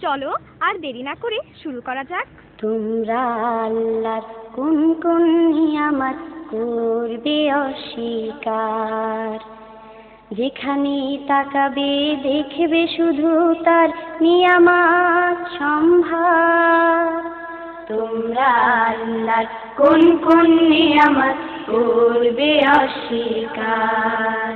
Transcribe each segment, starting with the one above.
চলো আর দেরি না করে শুরু করা যাক। তোমরা আল্লাহর কোন কোন নিয়ামত করবে অস্বীকার, যেখানে তাকাবে দেখবে শুধু তার নিয়ামত সম্ভার। তোমরা আল্লাহর কোন কোন নিয়ামত করবে অস্বীকার,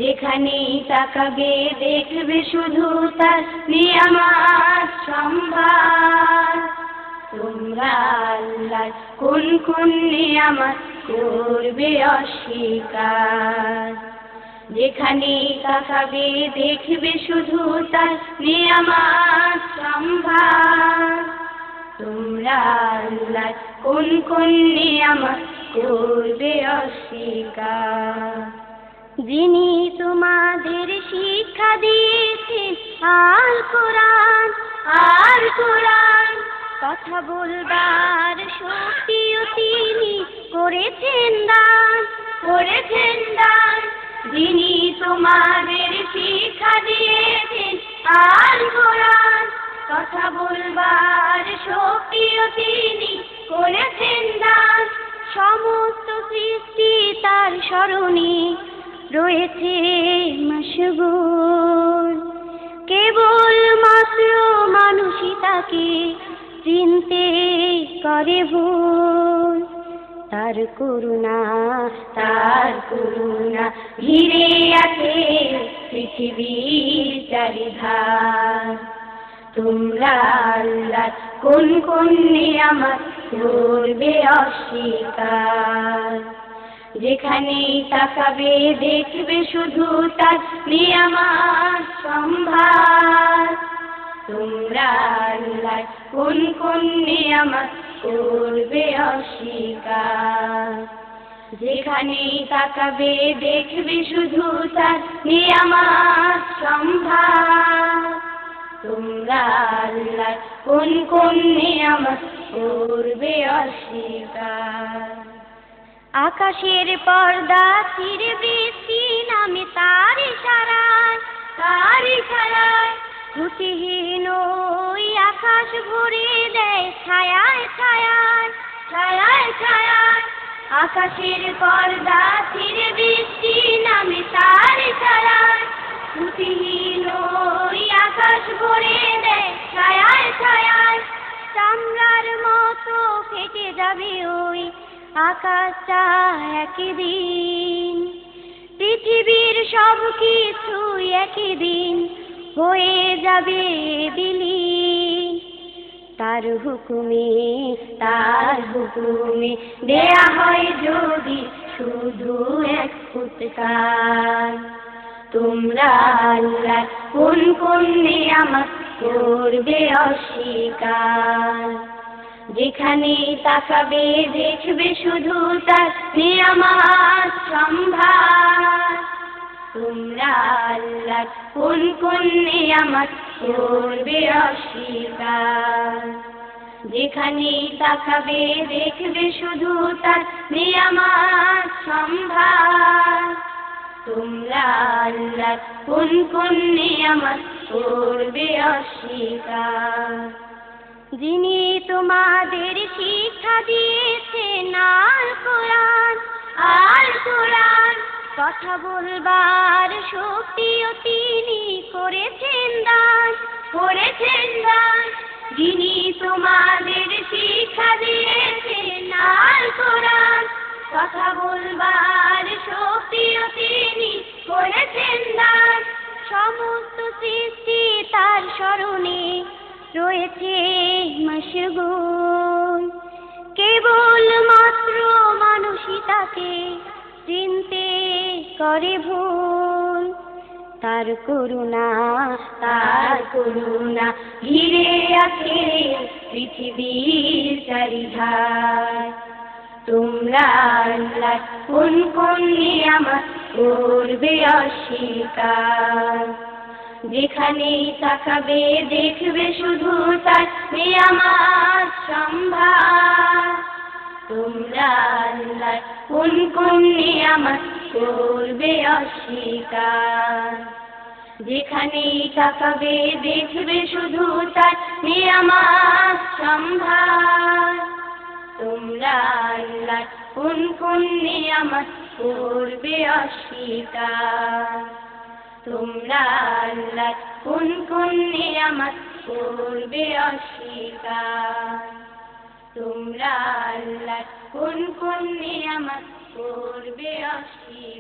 যেখানে তাকাবে দেখবে শুধু তার নিয়ামত সম্ভার। তোমরা আল্লাহর কোন কোন নিয়ামত করবে অস্বীকার, যেখানে তাকাবে দেখবে শুধু তার নিয়ামত সম্ভার। তোমরা আল্লাহর কোন কোন নিয়ামত করবে অস্বীকার, যিনি তোমাদের শিক্ষা দিয়েছেন আল কোরআন, আর কোরআন কথা বলবার শক্তিও তিনি করেছেন দান, করেছেন দান। যিনি তোমাদের শিক্ষা দিয়েছেন আল কোরআন, কথা বলবার শক্তিও তিনি করেছেন দান। সমস্ত সৃষ্টি তার স্মরণে রয়েছে মশগুল, কেবল মাত্র মানুষই তাকে চিনতে করে ভুল। তার করুণা ঘিরে আছে পৃথিবীর চারিধার। তোমরা আল্লাহর কোন কোন নিয়ামত করবে অস্বীকার, যেখানে তাকাবে দেখবে শুধু তার নিয়ামত সম্ভার। তোমরা আল্লাহর কোন কোন নিয়ামত করবে অস্বীকার, যেখানে তাকাবে দেখবে শুধু তার নিয়ামত সম্ভার। তোমরা আল্লাহর কোন কোন নিয়ামত করবে অস্বীকার। আকাশের পর্দা চিরে বৃষ্টি নামে তার ইশারায়, তার ইশারায় ত্রুটিহীন ওই আকাশ ভরে দেয় ছায়ায় ছায়ায়, ছায়ায় ছায়ায়। আকাশের পর্দা চিরে বৃষ্টি নামে তার ইশারায়, ত্রুটিহীন ওই আকাশ ভরে দেয় ছায়ায় ছায়ায়। চামড়ার মতো ফেটে যাবে ওই আকাশটা একদিন, পৃথিবীর সব কিছু একদিন হয়ে যাবে বিলীন। তার হুকুমে দেয়া হয় যদি শুধু এক ফুৎকার। তোমরা আল্লাহর কোন কোন নিয়ামত করবে অস্বীকার, যেখানে তাকাবে দেখবে শুধু তার নিয়ামত সম্ভার। তোমরা আল্লাহর কোন কোন নিয়ামত করবে অস্বীকার, যেখানে তাকাবে দেখবে শুধু তার নিয়ামত সম্ভার। তোমরা আল্লাহর কোন কোন নিয়ামত করবে অস্বীকার, যিনি তোমাদের শিক্ষা দিয়েছেন আল কোরআন, আর কোরআন কথা বলবার শক্তিও তিনি করেছেন দান, করেছেন দান। যিনি তোমাদের শিক্ষা দিয়েছেন আল কোরআন, কথা বলবার শক্তিও তিনি করেছেন দান। সমস্ত সৃষ্টি তার স্মরণে রয়েছে মশগুল, কেবল মাত্র মানুষই তাকে চিনতে করে ভুল। তার করুণা ঘিরে আছে পৃথিবীর চারিধার। তোমরা আল্লাহর কোন কোন নিয়ামত করবে অস্বীকার, যেখানে তাকাবে দেখবে শুধু তার নিয়ামত সম্ভার। তোমরা আল্লাহর কোন কোন নিয়ামত করবে অস্বীকার, যেখানে তাকাবে দেখবে শুধু তার নিয়ামত সম্ভার। তোমরা আল্লাহর কোন কোন নিয়ামত করবে অস্বীকার। তোমরা আল্লাহর কোন কোন নিয়ামত করবে অস্বীকার। তোমরা আল্লাহর কোন কোন নিয়ামত করবে অস্বীকার।